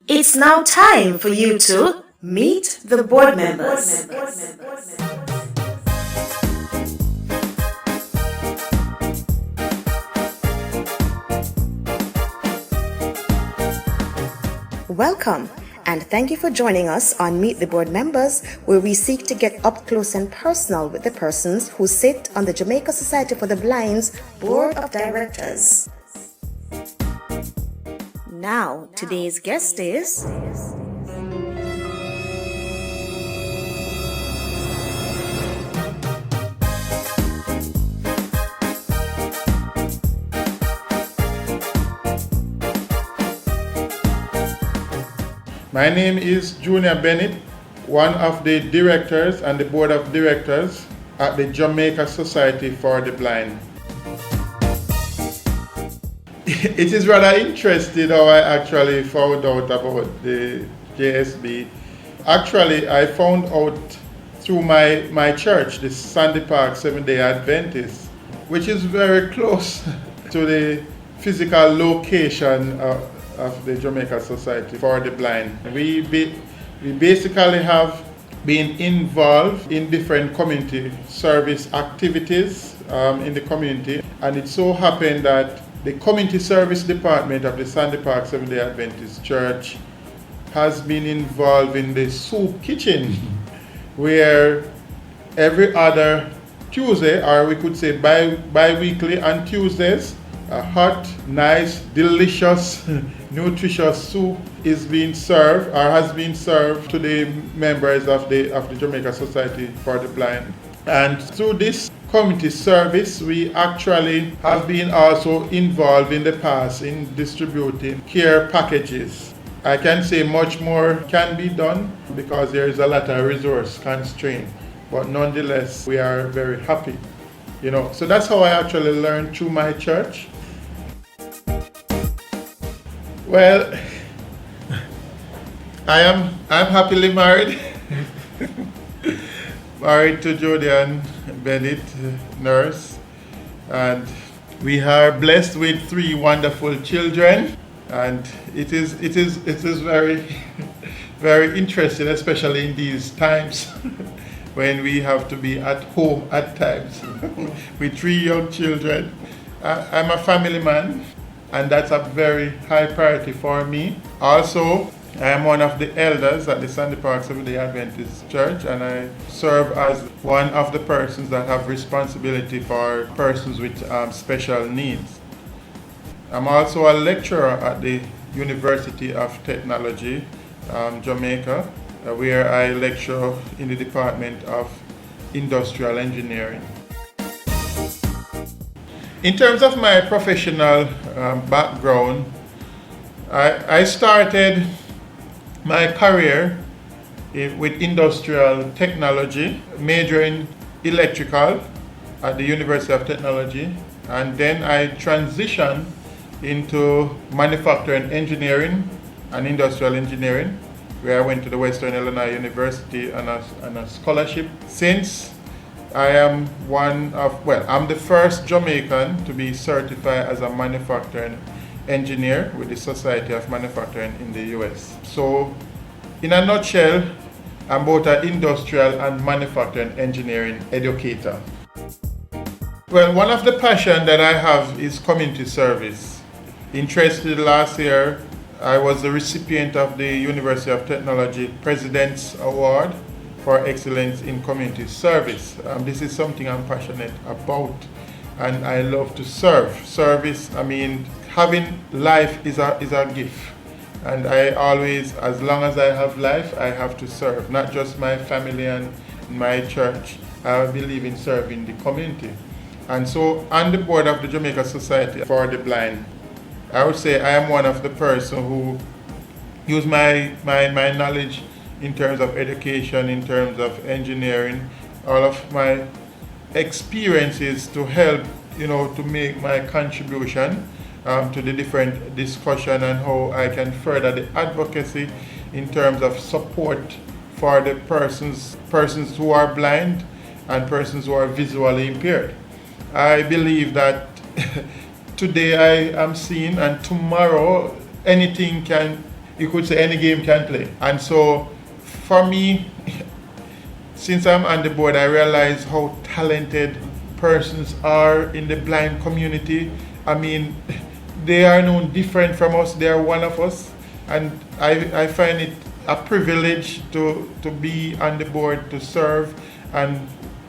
It's now time for you to meet the board members. Welcome, and thank you for joining us on Meet the Board Members, where we seek to get up close and personal with the persons who sit on the Jamaica Society for the Blind's Board of Directors. Now, today's guest is... My name is Junior Bennett, one of the directors and the board of directors at the Jamaica Society for the Blind. It is rather interesting how I actually found out about the JSB. Actually, I found out through my church, the Sandy Park Seventh-day Adventist, which is very close to the physical location of the Jamaica Society for the Blind. We basically have been involved in different community service activities in the community, and it so happened that the community service department of the Sandy Park Seventh-day Adventist Church has been involved in the soup kitchen, where every other Tuesday, or we could say bi-weekly on Tuesdays, a hot, nice, delicious, nutritious soup is being served or has been served to the members of the Jamaica Society for the Blind. And through this community service, we actually have been also involved in the past in distributing care packages. I can say much more can be done because there is a lot of resource constraint, but nonetheless, we are very happy. So that's how I actually learned through my church. Well, I'm happily married. Married to Jodian Bennett, nurse, and we are blessed with 3 wonderful children, and it is very very interesting, especially in these times when we have to be at home at times with 3 young children. I'm a family man, and that's a very high priority for me. Also, I am one of the elders at the Sandy Park Seventh-day Adventist Church, and I serve as one of the persons that have responsibility for persons with special needs. I'm also a lecturer at the University of Technology, Jamaica, where I lecture in the Department of Industrial Engineering. In terms of my professional background, I started my career with industrial technology, majoring electrical at the University of Technology, and then I transitioned into manufacturing engineering and industrial engineering, where I went to the Western Illinois University on a scholarship. Since I am I'm the first Jamaican to be certified as a manufacturing engineer with the Society of Manufacturing in the US. So, in a nutshell, I'm both an industrial and manufacturing engineering educator. Well, one of the passions that I have is community service. Interested last year, I was the recipient of the University of Technology President's Award for Excellence in Community Service. This is something I'm passionate about, and I love to serve. Service, having life is a gift, and I always, as long as I have life, I have to serve, not just my family and my church. I believe in serving the community. And so, on the board of the Jamaica Society for the Blind, I would say I am one of the persons who use my knowledge in terms of education, in terms of engineering, all of my experiences to help, to make my contribution to the different discussion and how I can further the advocacy in terms of support for the persons who are blind and persons who are visually impaired. I believe that today I am seeing, and tomorrow anything can you could say any game can play. And so for me, since I'm on the board, I realize how talented persons are in the blind community. I mean, they are no different from us. They are one of us. And I find it a privilege to be on the board, to serve, and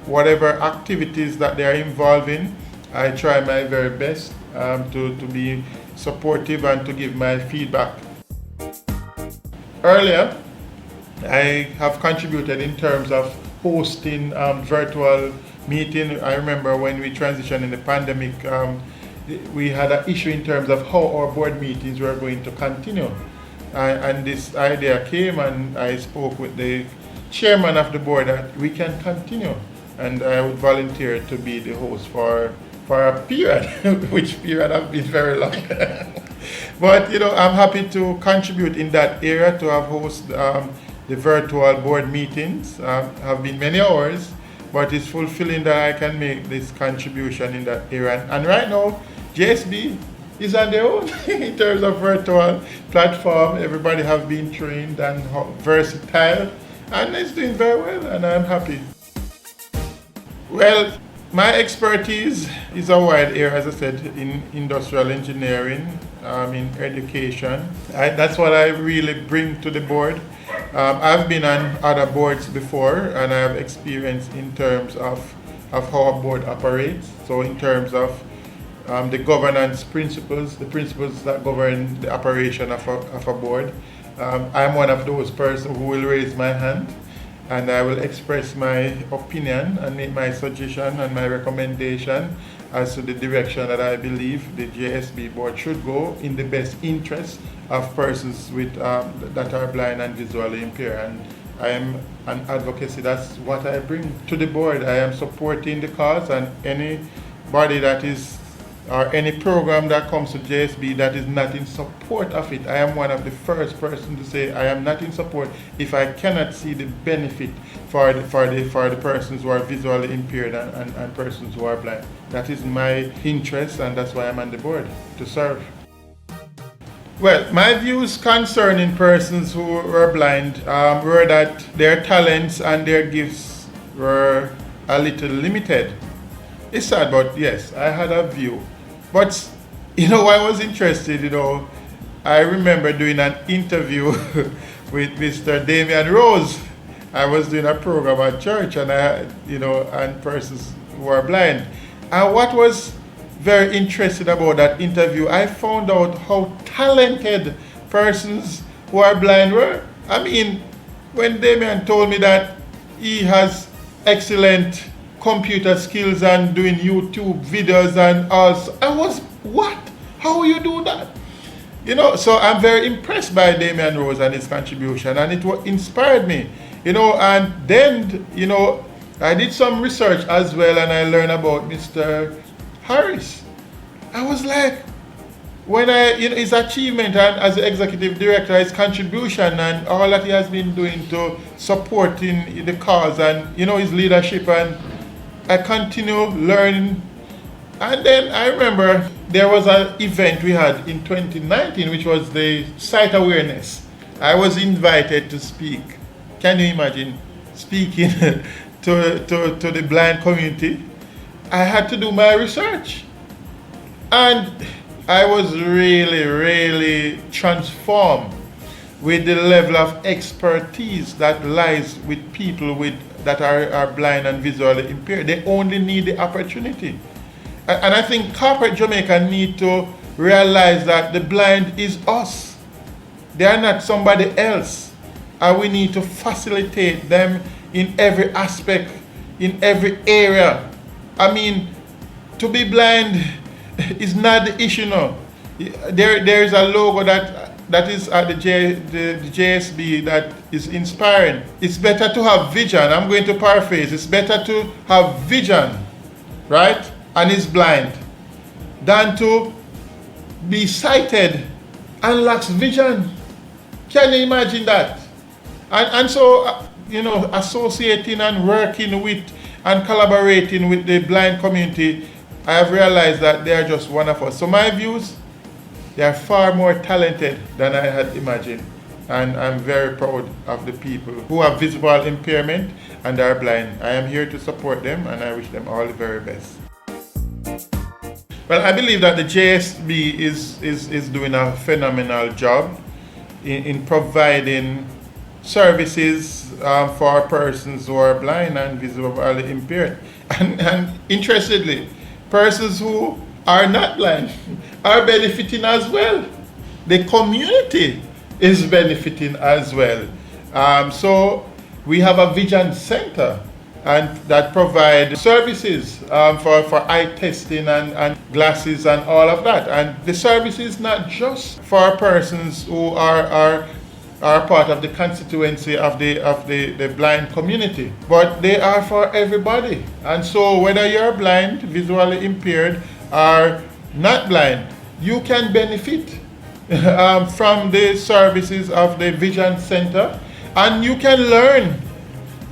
whatever activities that they are involved in, I try my very best to be supportive and to give my feedback. Earlier, I have contributed in terms of hosting virtual meeting. I remember when we transitioned in the pandemic, we had an issue in terms of how our board meetings were going to continue. And this idea came, and I spoke with the chairman of the board that we can continue. And I would volunteer to be the host for a period, which period have been very long. But I'm happy to contribute in that area, to have hosted the virtual board meetings. Have been many hours, but it's fulfilling that I can make this contribution in that area. And right now, JSB is on their own in terms of virtual platform. Everybody have been trained and versatile, and it's doing very well, and I'm happy. Well, my expertise is a wide area, as I said, in industrial engineering, in education. That's what I really bring to the board. I've been on other boards before, and I have experience in terms of how a board operates. So in terms of the governance principles, the principles that govern the operation of a board. I'm one of those persons who will raise my hand, and I will express my opinion and make my suggestion and my recommendation as to the direction that I believe the JSB board should go in the best interest of persons with that are blind and visually impaired. And I am an advocacy. That's what I bring to the board. I am supporting the cause, and anybody that is, or any program that comes to JSB that is not in support of it, I am one of the first persons to say I am not in support if I cannot see the benefit for the persons who are visually impaired and persons who are blind. That is my interest, and that's why I'm on the board, to serve. Well, my views concerning persons who were blind were that their talents and their gifts were a little limited. It's sad, but yes, I had a view. But, I was interested, I remember doing an interview with Mr. Damian Rose. I was doing a program at church, and and persons who are blind. And what was very interesting about that interview, I found out how talented persons who are blind were. I mean, when Damian told me that he has excellent computer skills and doing YouTube videos and also, I was, what? How you do that? So I'm very impressed by Damian Rose and his contribution, and it inspired me, and then, I did some research as well, and I learned about Mr. Harris. I was like, when his achievement and as the executive director, his contribution and all that he has been doing to supporting the cause and, his leadership, and I continue learning. And then I remember there was an event we had in 2019, which was the sight awareness. I was invited to speak. Can you imagine speaking to the blind community? I had to do my research. And I was really, really transformed with the level of expertise that lies with people that are blind and visually impaired. They only need the opportunity. And I think corporate Jamaica need to realize that the blind is us. They are not somebody else. And we need to facilitate them in every aspect, in every area. I mean, to be blind is not the issue now. There is a logo that is at the JSB that is inspiring. It's better to have vision. I'm going to paraphrase. It's better to have vision, right, and is blind, than to be sighted and lacks vision. Can you imagine that? And so, associating and working with and collaborating with the blind community, I have realized that they are just one of us. So my views, they are far more talented than I had imagined. and I'm very proud of the people who have visual impairment and are blind. I am here to support them, and I wish them all the very best. Well, I believe that the JSB is doing a phenomenal job in providing services for persons who are blind and visually impaired. And interestingly, persons who are not blind are benefiting as well. The community is benefiting as well. So we have a vision center and that provide services for eye testing and glasses and all of that. And the service is not just for persons who are part of the constituency of the blind community, but they are for everybody. And so whether you're blind, visually impaired, or not blind, you can benefit from the services of the Vision Center, and you can learn.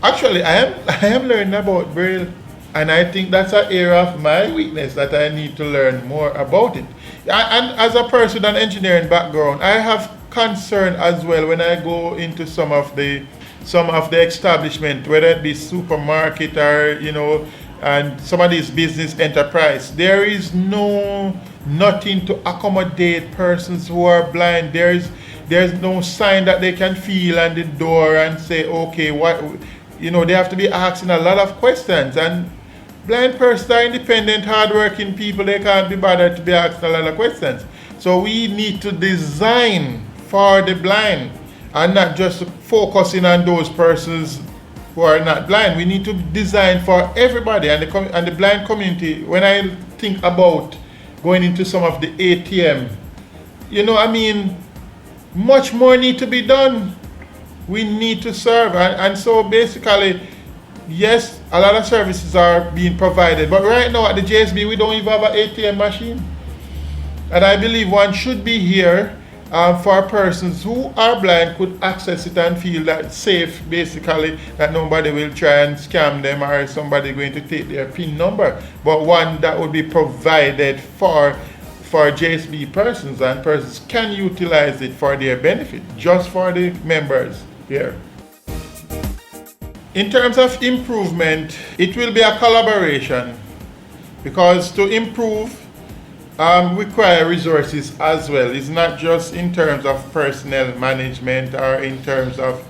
Actually, I am learning about Braille, and I think that's an area of my weakness that I need to learn more about it. And as a person with an engineering background, I have concern as well when I go into some of the establishment, whether it be supermarket or and some of these business enterprise. There is nothing to accommodate persons who are blind. There's no sign that they can feel on the door and say, okay, what they have to be asking a lot of questions. And blind persons are independent, hardworking people. They can't be bothered to be asking a lot of questions. So we need to design for the blind and not just focusing on those persons who are not blind. We need to design for everybody and the blind community. When I think about going into some of the ATM, much more need to be done. We need to serve, and so basically, yes, a lot of services are being provided, but right now at the JSB we don't even have an ATM machine, and I believe one should be here for persons who are blind could access it and feel that safe, basically, that nobody will try and scam them or somebody going to take their PIN number, but one that would be provided for JSB persons, and persons can utilize it for their benefit, just for the members here. In terms of improvement, it will be a collaboration, because to improve require resources as well. It's not just in terms of personnel management or in terms of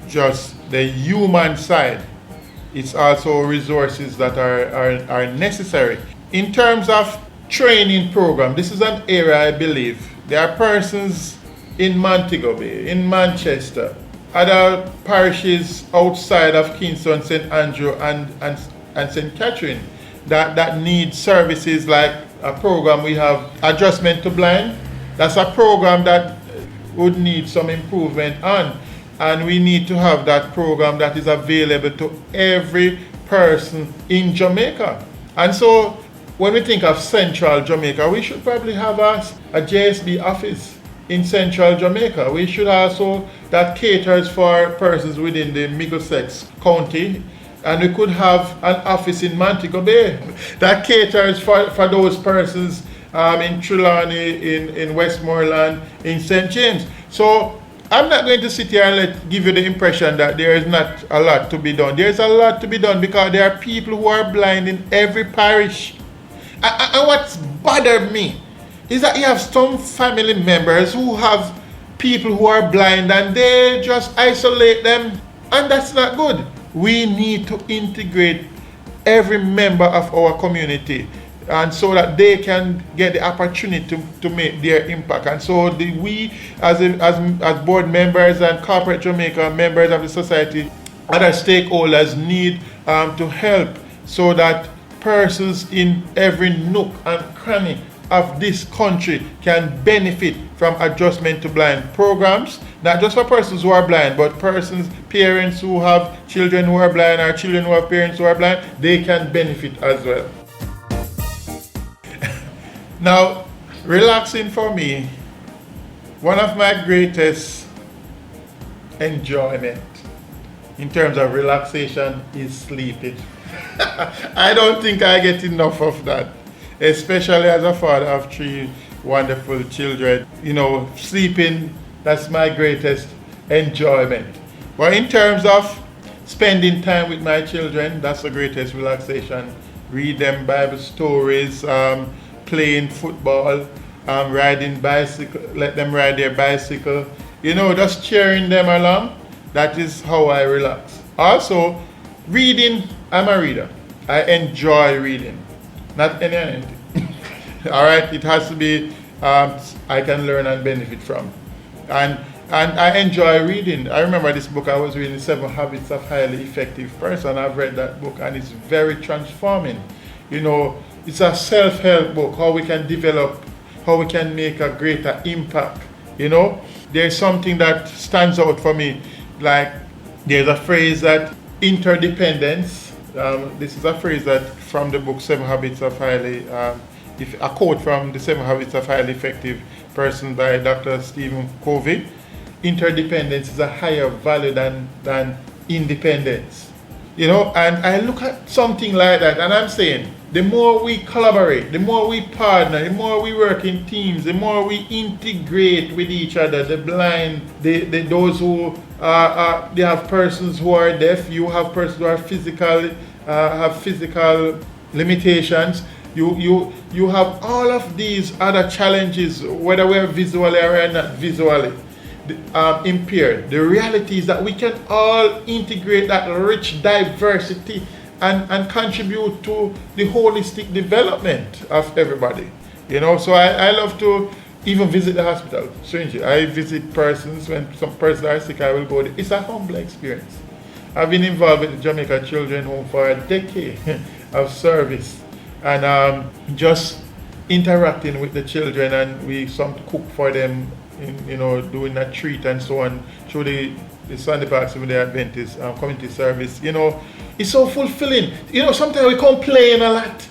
just the human side. It's also resources that are necessary. In terms of training program, this is an area I believe there are persons in Montego Bay, in Manchester, other parishes outside of Kingston, St. Andrew and St. Catherine that need services like a program we have, Adjustment to Blind. That's a program that would need some improvement on, and we need to have that program that is available to every person in Jamaica. And so when we think of Central Jamaica, we should probably have a JSB office in Central Jamaica. We should also that caters for persons within the Middlesex County, and we could have an office in Montego Bay that caters for those persons in Trelawney, in Westmoreland, in St. James. So I'm not going to sit here and give you the impression that there is not a lot to be done. There is a lot to be done, because there are people who are blind in every parish. And what's bothered me is that you have some family members who have people who are blind and they just isolate them, and that's not good. We need to integrate every member of our community, and so that they can get the opportunity to make their impact. And so we as board members and Corporate Jamaica members of the society, other stakeholders need to help so that persons in every nook and cranny of this country can benefit from Adjustment to Blind programs, not just for persons who are blind, but parents who have children who are blind or children who have parents who are blind, they can benefit as well. Now, relaxing for me, one of my greatest enjoyment in terms of relaxation is sleeping. I don't think I get enough of that, especially as a father of 3 wonderful children. Sleeping, that's my greatest enjoyment. But in terms of spending time with my children, that's the greatest relaxation. Read them Bible stories, playing football, riding bicycle, let them ride their bicycle. You know, just cheering them along. That is how I relax. Also, reading, I'm a reader. I enjoy reading. Not anything. All right, it has to be I can learn and benefit from. And I enjoy reading. I remember this book I was reading, 7 Habits of Highly Effective Person. I've read that book and it's very transforming. You know, it's a self-help book, how we can develop, how we can make a greater impact. You know, there's something that stands out for me. Like, there's a phrase that interdependence, this is a phrase that from the book 7 Habits of Highly, a quote from the 7 Habits of Highly Effective Person by Dr. Stephen Covey. Interdependence is a higher value than independence. You know, and I look at something like that and I'm saying, the more we collaborate, the more we partner, the more we work in teams, the more we integrate with each other, the blind, those who they have persons who are deaf, you have persons who are have physical limitations, you have all of these other challenges, whether we're visually or not visually impaired. The reality is that we can all integrate that rich diversity and contribute to the holistic development of everybody. You know, so I love to even visit the hospital. Strangely, I visit persons when some persons are sick, I will go there. It's a humble experience. I've been involved with the Jamaica Children Home for a decade of service and just interacting with the children, and we some cook for them, you know, doing a treat and so on through the Sunday Parks with the Adventist community service. You know, it's so fulfilling. You know, sometimes we complain a lot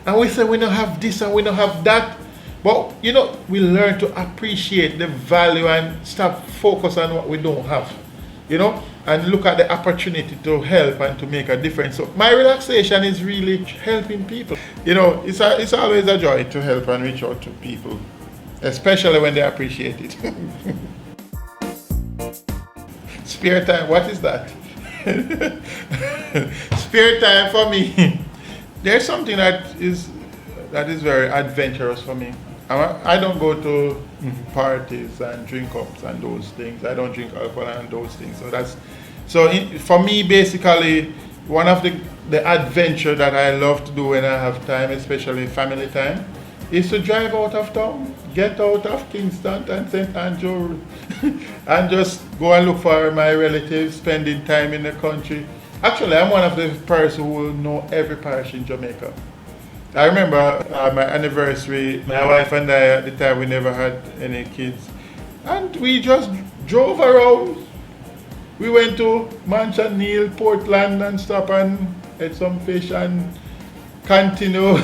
and we say we don't have this and we don't have that. But, you know, we learn to appreciate the value and stop focus on what we don't have, you know, and look at the opportunity to help and to make a difference. So my relaxation is really helping people. You know, it's always a joy to help and reach out to people, especially when they appreciate it. Spare time, what is that? Spare time for me. There's something that is very adventurous for me. I don't go to parties and drink ups and those things. I don't drink alcohol and those things. For me, basically, one of the adventure that I love to do when I have time, especially family time, is to drive out of town, get out of Kingston and St. Andrew, and just go and look for my relatives, spending time in the country. Actually, I'm one of the persons who will know every parish in Jamaica. I remember my anniversary, my wife and I, at the time we never had any kids, and we just drove around. We went to Mansion Neil, Portland and stuff and ate some fish and continue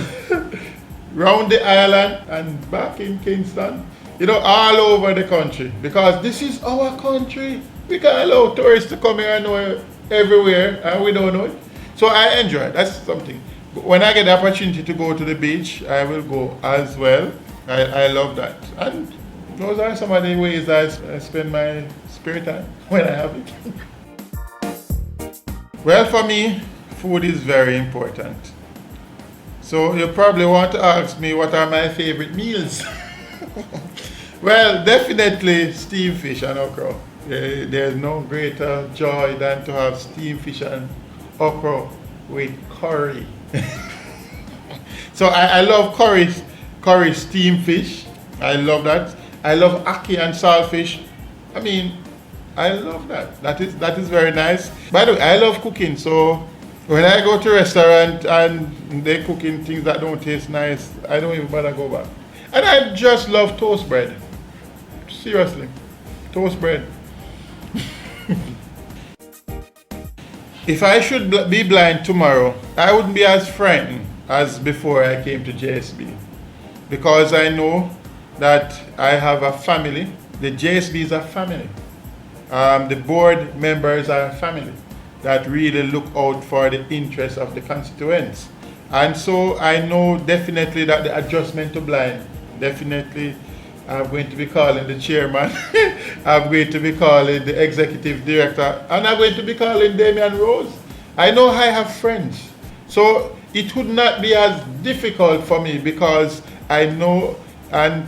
round the island and back in Kingston, you know, all over the country, because this is our country. We can allow tourists to come here and know everywhere and we don't know it. So I enjoy it. That's something. When I get the opportunity to go to the beach, I will go as well. I love that. And those are some of the ways I spend my spare time when I have it. Well, for me, food is very important. So you probably want to ask me what are my favorite meals. Well, definitely steamed fish and okra. There's no greater joy than to have steamed fish and okra with curry. So I love curry steamed fish. I love that. I love ackee and saltfish. I mean, I love that. That is very nice. By the way, I love cooking, so when I go to a restaurant and they're cooking things that don't taste nice, I don't even bother go back. And I just love toast bread. Seriously, toast bread. If I should be blind tomorrow, I wouldn't be as frightened as before I came to JSB, because I know that I have a family. The JSB is a family. The board members are a family that really look out for the interests of the constituents. And so I know definitely that the adjustment to blind definitely I'm going to be calling the chairman. I'm going to be calling the executive director. And I'm going to be calling Damian Rose. I know I have friends. So it would not be as difficult for me because I know and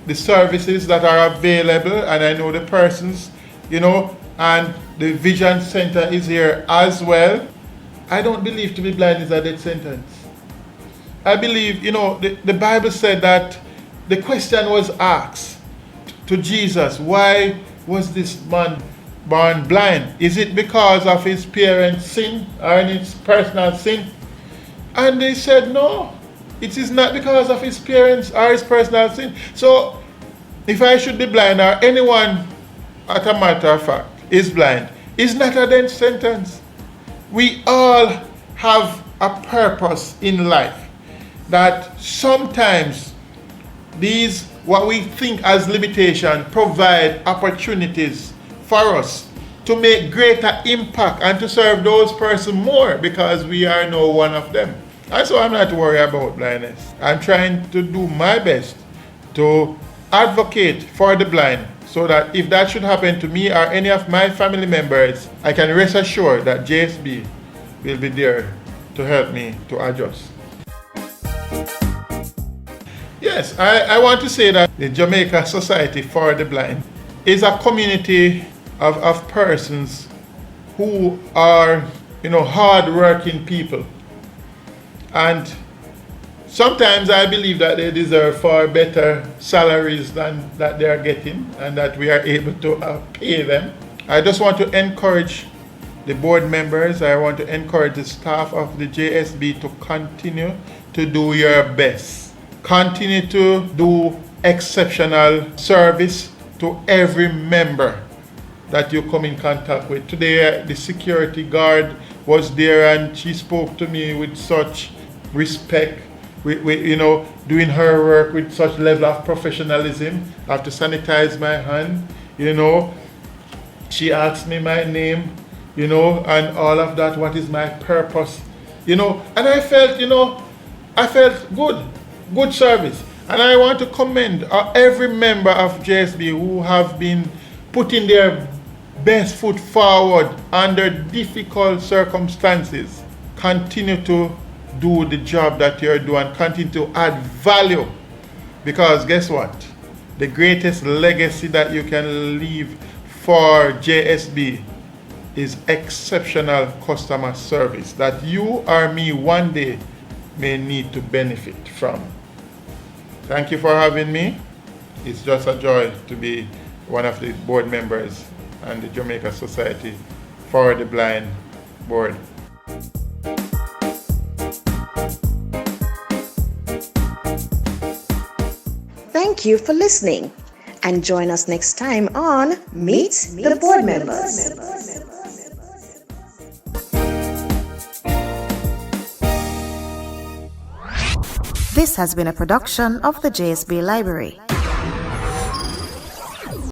the services that are available, and I know the persons, and the Vision Center is here as well. I don't believe to be blind is a death sentence. I believe, the Bible said that the question was asked to Jesus, why was this man born blind? Is it because of his parents' sin or his personal sin? And they said, no, it is not because of his parents or his personal sin. So, if I should be blind or anyone, as a matter of fact, is blind, it's not a death sentence. We all have a purpose in life that sometimes these, what we think as limitation, provide opportunities for us to make greater impact and to serve those persons more because we are now one of them. And so I'm not worried about blindness. I'm trying to do my best to advocate for the blind so that if that should happen to me or any of my family members, I can rest assured that JSB will be there to help me to adjust. Yes, I want to say that the Jamaica Society for the Blind is a community of persons who are, hard-working people. And sometimes I believe that they deserve far better salaries than that they are getting and that we are able to pay them. I just want to encourage the board members, I want to encourage the staff of the JSB to continue to do your best. Continue to do exceptional service to every member that you come in contact with. Today, the security guard was there and she spoke to me with such respect, doing her work with such level of professionalism. I have to sanitize my hand, She asked me my name, and all of that, what is my purpose, and I felt good service. And I want to commend every member of JSB who have been putting their best foot forward under difficult circumstances. Continue to do the job that you're doing, continue to add value, because guess what? The greatest legacy that you can leave for JSB is exceptional customer service that you or me one day may need to benefit from. Thank you for having me. It's just a joy to be one of the board members and the Jamaica Society for the Blind board. Thank you for listening, and join us next time on Meet the Board Members. This has been a production of the JSB Library.